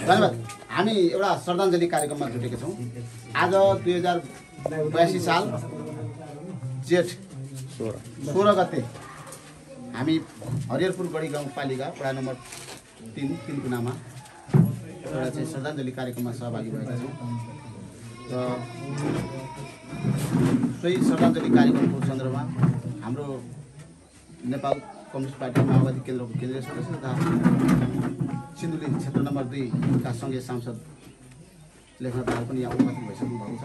धन्यवाद। हामी एउटा श्रद्धाञ्जली कार्यक्रममा जुटेका छौँ। आज 2082 साल जेठ 16 गते हामी हरिहरपुर गढी गाउँपालिका वडा नम्बर 3 तिनकुनामा एउटा चाहिँ श्रद्धाञ्जली कार्यक्रममा सहभागी भएका छौँ र सोही श्रद्धाञ्जली कार्यक्रमको सन्दर्भमा हाम्रो नेपाल कम्युनिस्ट पार्टी माओवादी केन्द्रको केन्द्रीय सदस्य तथा सिन्धुली क्षेत्र नम्बर 2 का सङ्घीय सांसद लेखनाथ दाहाल पनि यहाँ उपस्थित भइसक्नु भएको छ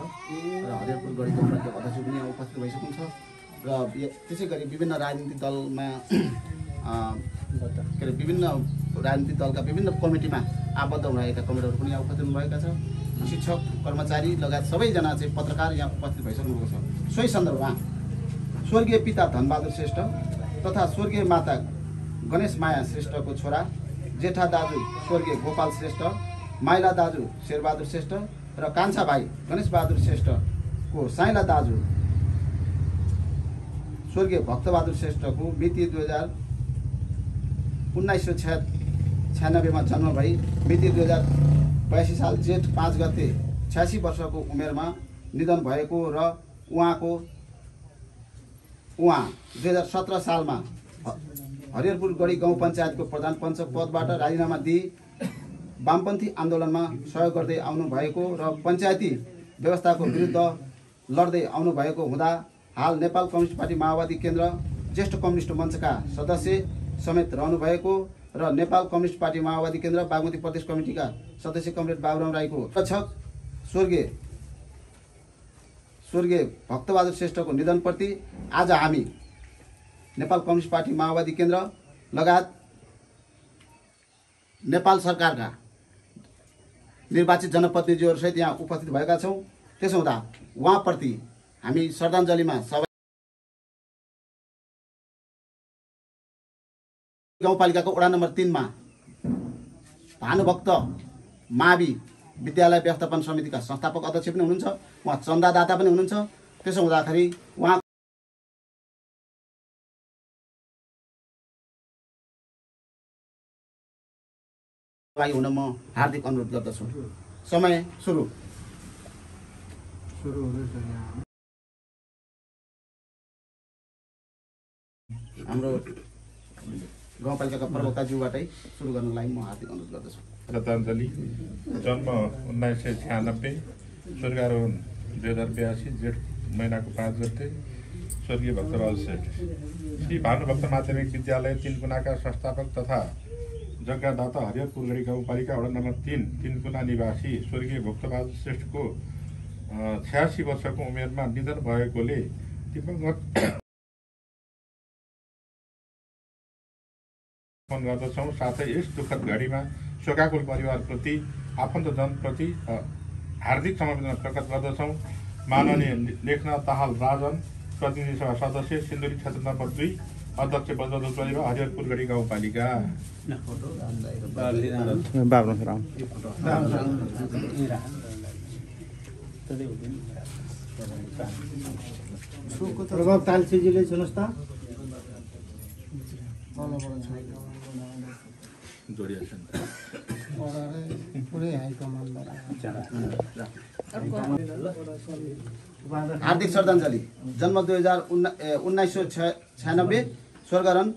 र हरिहरपुर गढी गाउँपालिका अध्यक्ष पनि यहाँ उपस्थित भइसक्नु छ र त्यसै गरी विभिन्न राजनीतिक दलमा के अरे विभिन्न राजनीतिक दलका विभिन्न कमिटीमा आबद्ध भएका कमिटीहरू पनि यहाँ उपस्थित भएका छ। शिक्षक कर्मचारी लगायत सबैजना चाहिँ पत्रकार यहाँ उपस्थित भइसक्नु भएको छ। सोही सन्दर्भमा स्वर्गीय पिता धनबहादुर श्रेष्ठ तथा स्वर्गीय माता गणेश माया श्रेष्ठको छोरा जेठा दाजु स्वर्गीय गोपाल श्रेष्ठ, माइला दाजु शेरबहादुर श्रेष्ठ र कान्छा भाइ गणेश बहादुर श्रेष्ठको साइला दाजु स्वर्गीय भक्तबहादुर श्रेष्ठको मिति 1996 मा जन्म भई मिति 2082 साल जेठ 5 गते 86 वर्षको उमेरमा निधन भएको र उहाँ 2017 सालमा हरिहरपुर गढी गाउँ पञ्चायतको प्रधान पञ्च पदबाट राजीनामा दिई वामपन्थी आन्दोलनमा सहयोग गर्दै आउनु भएको र पञ्चायती व्यवस्थाको विरुद्ध लड्दै आउनु भएको हुँदा हाल नेपाल कम्युनिस्ट पार्टी माओवादी केन्द्र ज्येष्ठ कम्युनिस्ट मञ्चका सदस्य समेत रहनु भएको र नेपाल कम्युनिस्ट पार्टी माओवादी केन्द्र बागमती प्रदेश कमिटीका सदस्य कमरेड बाबुराम राईको रक्षक स्वर्गीय भक्तबहादुर श्रेष्ठको निधनप्रति आज हामी नेपाल कम्युनिस्ट पार्टी माओवादी केन्द्र लगायत नेपाल सरकारका निर्वाचित जनप्रतिनिधिहरू सहित यहाँ उपस्थित भएका छौँ। त्यसो हुँदा उहाँप्रति हामी श्रद्धाञ्जलीमा सबै गाउँपालिकाको वडा नम्बर 3 मा भानुभक्त मावि विद्यालय व्यवस्थापन समितिका संस्थापक अध्यक्ष पनि हुनुहुन्छ, उहाँ चन्दादाता पनि हुनुहुन्छ। त्यसो हुँदाखेरि उहाँ हुन म हार्दिक अनुरोध गर्दछु। समय सुरु हाम्रो गाउँपालिकाका प्रवक्ताज्यूबाटै सुरु गर्नलाई म हार्दिक अनुरोध गर्दछु। श्रद्धाञ्जली। जन्म 1996, स्वर्गारोहण 2082 जेठ महिनाको 5 गते स्वर्गीय भक्तबहादुर श्रेष्ठ। श्री भानुभक्त माध्यमिक विद्यालय तिनकुनाका संस्थापक तथा जग्गादाता हरिहरपुर गढी गाउँपालिका वडा नम्बर 3 तिनकुना निवासी स्वर्गीय भक्तबहादुर श्रेष्ठको 86 वर्षको उमेरमा निधन भएकोले दिवंगत गर्दछौँ। साथै यस दुःखद घडीमा शोकाकुल परिवारप्रति आफन्तजनप्रति हार्दिक समवेदना प्रकट गर्दछौँ। माननीय लेखनाथ दाहाल राजन प्रतिनिधि सभा सदस्य सिन्धुली क्षेत्र नम्बर 2 अध्यक्ष बजबहादुर परिवार हरिहरपुर गढी गाउँपालिका। प्रभाव तालसीजीले सुन्नुहोस् त। हार्दिक श्रद्धाञ्जली। जन्म 1996, स्वर्गारोहण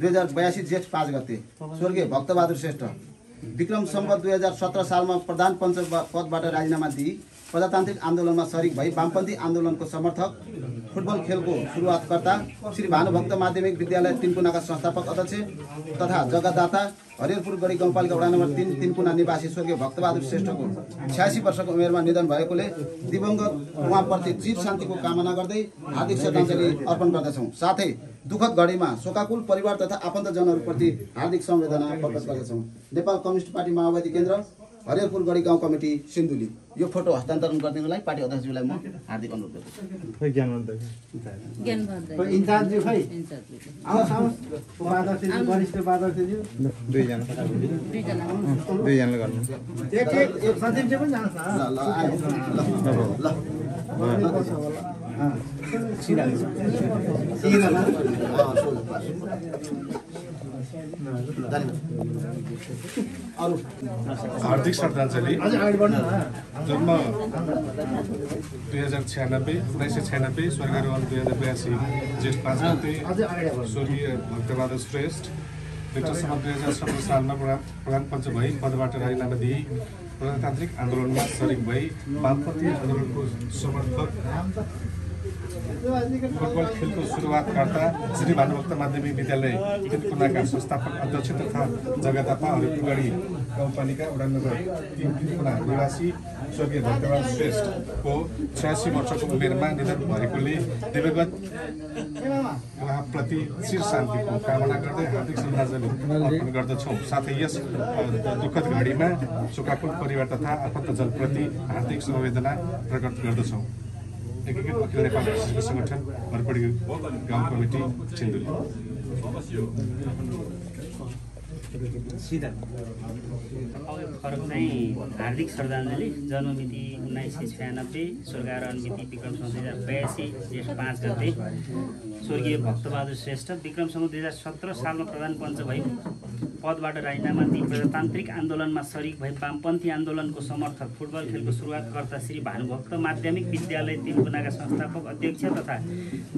2082 जेठ 5 गते स्वर्गीय भक्तबहादुर श्रेष्ठ। विक्रम सम्वत 2017 सालमा प्रधान पञ्च पदबाट राजीनामा दिई प्रजातान्त्रिक आन्दोलनमा सरिक भई वामपन्थी आन्दोलनको समर्थक, फुटबल खेलको सुरुवातकर्ता, श्री भानुभक्त माध्यमिक विद्यालय तिनकुनाका संस्थापक अध्यक्ष तथा जग्गादाता हरिहरपुर गढी गाउँपालिका वडा नम्बर 3 तिनकुना निवासी स्वर्गीय भक्तबहादुर श्रेष्ठको 86 वर्षको उमेरमा निधन भएकोले दिवंगत उहाँप्रति चिर शान्तिको कामना गर्दै हार्दिक श्रद्धाञ्जली अर्पण गर्दछौँ। साथै दुःखद घडीमा शोकाकुल परिवार तथा आफन्तजनहरूप्रति हार्दिक संवेदना प्रकट गर्दछौँ। नेपाल कम्युनिस्ट पार्टी माओवादी केन्द्र हरिहरपुर गढी गाउँ कमिटी सिन्धुली। यो फोटो हस्तान्तरण गरिदिनुलाई पार्टी अध्यक्षज्यूलाई म हार्दिक अनुरोध गर्दछु। इन्चार्ज खै आउनुहोस् उपाध्यक्षज्यू वरिष्ठ उपाध्यक्षज्यू दुईजनाले गर्नु। एक सचिवज्यू पनि जानुहोस् न। अरू हार्दिक श्रद्धाञ्जली। अझै अगाडि बढ्नु न। जन्म 1996 स्वर्गरोहण 2082 जेठ 5 गते अझै अगाडि बढ्नु। स्वर्गीय भक्तबहादुर श्रेष्ठ विक्रमसम्म 2017 सालमा प्रधान पञ्च भई पदबाट राजीनामा दिई प्रजातान्त्रिक आन्दोलनमा सरिक भई वामपन्थी आन्दोलनको समर्थक फुटबल खेलको सुरुवातकर्ता श्री भानुभक्त माध्यमिक विद्यालय तिनकुनाका संस्थापक अध्यक्ष तथा जग्गादाता हरिपुरगढी गाउँपालिका वडा नम्बर 3 तिनकुना निवासी स्वर्गीय भक्तबहादुर श्रेष्ठको 86 वर्षको उमेरमा निधन भएकोले दिवंगत उहाँप्रति चिर शान्तिको कामना गर्दै हार्दिक श्रद्धाञ्जली अर्पण गर्दछौँ। साथै यस दुःखद घडीमा शोकाकुल परिवार तथा आफन्तजनप्रति हार्दिक समवेदना प्रकट गर्दछौँ। एकीकृत अखिल नेपाल कृषि संगठन हरपडी गाउँ कमिटी सिन्धुली। फरक चाहिँ हार्दिक श्रद्धाञ्जली। जन्ममिति 1996, स्वर्गारोहण मिति विक्रमसम्म 2082 जेठ 5 गते स्वर्गीय भक्तबहादुर श्रेष्ठ विक्रमसम्म 2017 सालमा प्रधान पञ्च भई पदबाट राजीनामा दिई प्रजातान्त्रिक आन्दोलनमा सरिक भई वामपन्थी आन्दोलनको समर्थक फुटबल खेलको सुरुवातकर्ता श्री भानुभक्त माध्यमिक विद्यालय तिनकुनाका संस्थापक अध्यक्ष तथा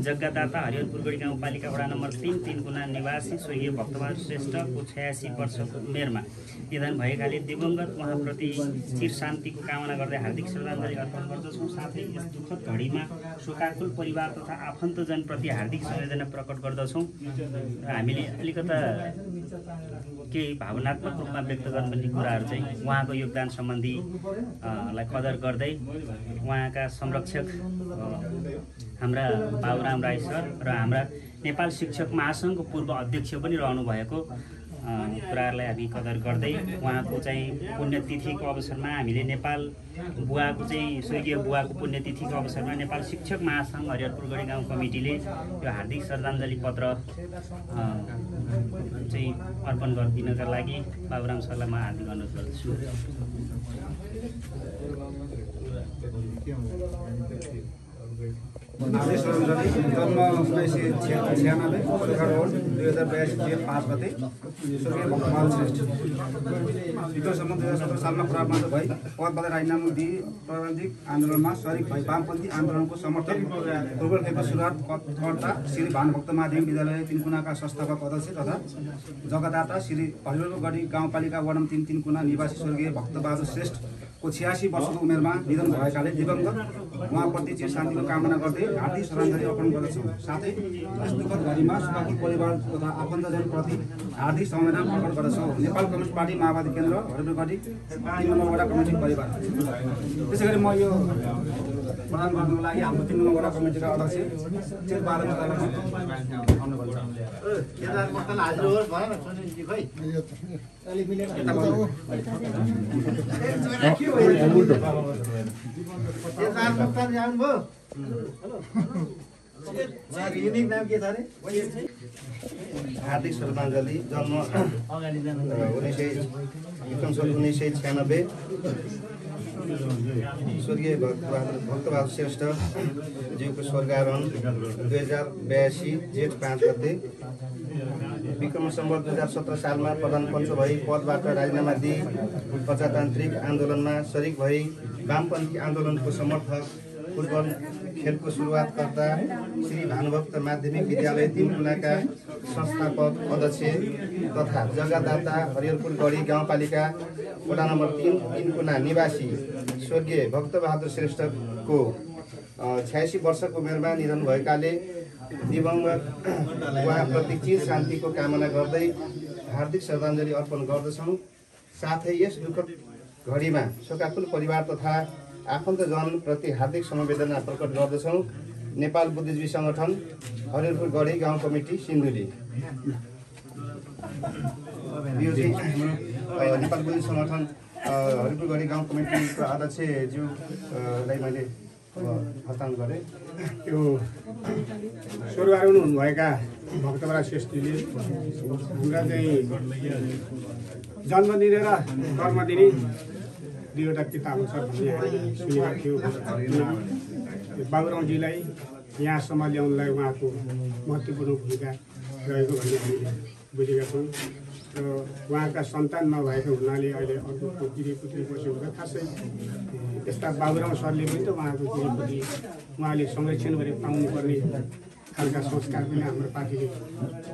जग्गादाता हरिहरपुरगढी गाउँपालिका वडा नम्बर 3 तिनकुना निवासी स्वर्गीय भक्तबहादुर श्रेष्ठको 86 वर्षको उमेरमा निधन भएकाले दिवंगत उहाँप्रति चिर शान्तिको कामना गर्दै हार्दिक श्रद्धाञ्जली अर्पण गर्दछौँ। साथै यस दुःखद घडीमा शोकाकुल परिवार तथा आफन्तजनप्रति हार्दिक संवेदना प्रकट गर्दछौँ। र हामीले अलिकता केही भावनात्मक रूपमा व्यक्त गर्नुपर्ने कुराहरू चाहिँ उहाँको योगदान सम्बन्धी लाई कदर गर्दै उहाँका संरक्षक हाम्रा बाबुराम राई सर र हाम्रा नेपाल शिक्षक महासङ्घको पूर्व अध्यक्ष पनि रहनु भएको कुराहरूलाई हामी कदर गर्दै उहाँको चाहिँ पुण्यतिथिको अवसरमा हामीले नेपाल बुवाको चाहिँ स्वर्गीय बुवाको पुण्यतिथिको अवसरमा नेपाल शिक्षक महासङ्घ हरिहरपुरगढी गाउँ कमिटीले यो हार्दिक श्रद्धाञ्जली पत्र चाहिँ अर्पण गरिदिनका लागि बाबुराम सरलाई म हार्दिक अनुरोध गर्दछु। हार्दिक श्रद्धाञ्जली। जन्म 1996, स्वर्गारोहण 2082 जेठ 5 गते स्वर्गीय भक्तबहादुर श्रेष्ठ विक्रमसम्म 2017 सालमा प्रधान पञ्च भई पदबाट राजीनामा दिई प्रजातान्त्रिक आन्दोलनमा सरिक भई वामपन्थी आन्दोलनको समर्थक फुटबल खेलको सुरुवातकर्ता श्री भानुभक्त माध्यमिक विद्यालय तिनकुनाका संस्थापक अध्यक्ष तथा जग्गादाता श्री हरिहरपुरगढी गाउँपालिका वडा नम्बर 3 तिनकुना निवासी स्वर्गीय भक्तबहादुर श्रेष्ठको 86 वर्षको उमेरमा निधन भएकाले दिवंगत उहाँप्रति चिर शान्तिको कामना गर्दै हार्दिक श्रद्धाञ्जली अर्पण गर्दछौँ। साथै यस दुःखद घडीमा शोकाकुल परिवार तथा आफन्तजनप्रति हार्दिक समवेदना प्रकट गर्दछौँ। नेपाल कम्युनिस्ट पार्टी माओवादी केन्द्र हरिहरपुरगढी 3 नम्बर वडा कमिटी परिवार। त्यसै गरी म यो प्रदान गर्नको लागि हाम्रो 3 नम्बर वडा कमिटीका अध्यक्ष चिरबहादुर हाजिर होस् भएन सुनिलजी खै अलि मिलेन। युनिक नाम के छ अरे? हार्दिक श्रद्धाञ्जली। जन्म 1996 स्वर्गीय भक्तबहादुर श्रेष्ठ ज्यूको स्वर्गारोहण 2082 जेठ 5 गते विक्रमसम्म 2017 सालमा प्रधान पञ्च भई पदबाट राजीनामा दिई प्रजातान्त्रिक आन्दोलनमा सरिक भई वामपन्थी आन्दोलनको समर्थक फुटबल खेलको सुरुवातकर्ता श्री भानुभक्त माध्यमिक विद्यालय तिनकुनाका संस्थापक अध्यक्ष तथा जग्गादाता हरिहरपुरगढी गाउँपालिका वडा नम्बर 3 तिनकुना निवासी स्वर्गीय भक्तबहादुर श्रेष्ठको 86 वर्षको उमेरमा निधन भएकाले दिवंगत उहाँप्रति चिर शान्तिको कामना गर्दै हार्दिक श्रद्धाञ्जली अर्पण गर्दछौँ। साथै यस दुःखद घडीमा शोकाकुल परिवार तथा आफन्तजनप्रति हार्दिक समवेदना प्रकट गर्दछौँ। नेपाल बुद्धिजीवी सङ्गठन हरिहरपुरगढी गाउँ कमिटी सिन्धुली। नेपाल बुद्धिजीवी सङ्गठन हरिहरपुरगढी गाउँ कमिटीको अध्यक्षज्यूलाई मैले हस्तान्तरण गरेँ। यो स्वर्गारोहण हुनुभएका भक्तबहादुर श्रेष्ठजीले हाम्रा चाहिँ जन्मदिने र कर्मदिने दुईवटा किताब छ भन्ने हामीले सुनेका थियौँ। बाबुरामजीलाई यहाँसम्म ल्याउनलाई उहाँको महत्त्वपूर्ण भूमिका रहेको भन्ने हामीले बुझेका छौँ र उहाँका सन्तान नभएको हुनाले अहिले अर्को किरीपुत्री बसेको छ। खासै यस्ता बाबुराम सरले पनि त उहाँको किरीपुत्री उहाँले संरक्षण गरेर पाउनुपर्ने खालका संस्कार पनि हाम्रो पार्टीले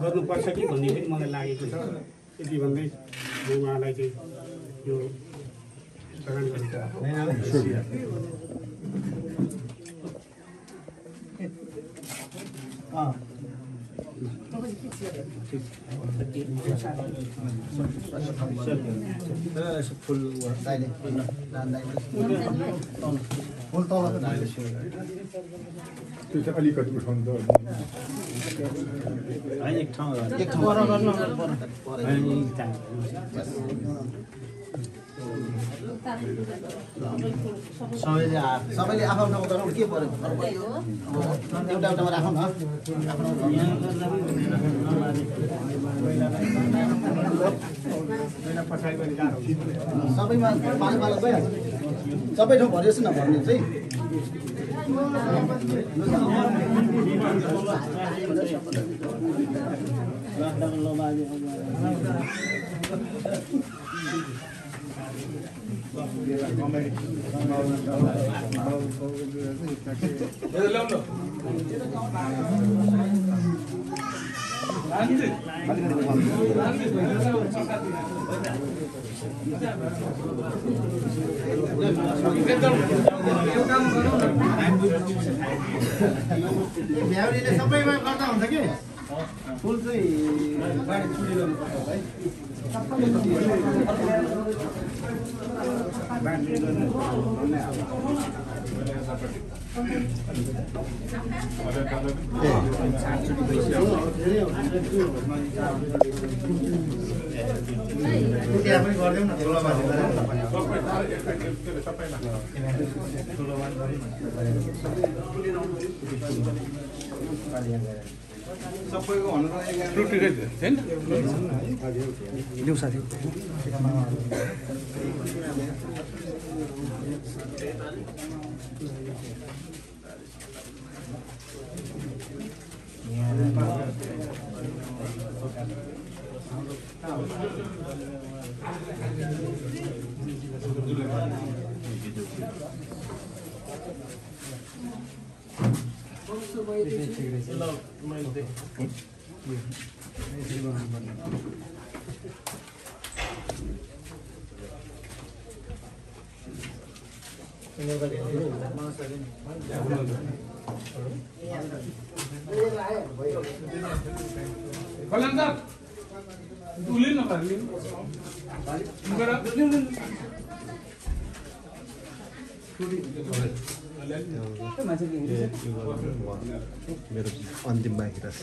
गर्नुपर्छ कि भन्ने पनि मलाई लागेको छ। यति भन्दै म उहाँलाई चाहिँ यो प्रदान फुल तलको त्यो चाहिँ अलिकति उठाउनु त एक ठाउँ सबैले आफ्नो गरौँ के पऱ्यो एउटा एउटामा राखौँ न सबैमा पालो पालो गइहाल्छ सबै ठाउँ भरियोस् न भन्ने चाहिँ भ्याउरीले सबैमा गर्दा हुन्छ कि फुल चाहिँ गाडी छुट्टी गर्नुपर्छ है त्यहाँ पनि गरिदेऊ न ठुलो मान्छे सबैको हुन लिउ साथी मेरो अन्तिम बाँकी रहेछ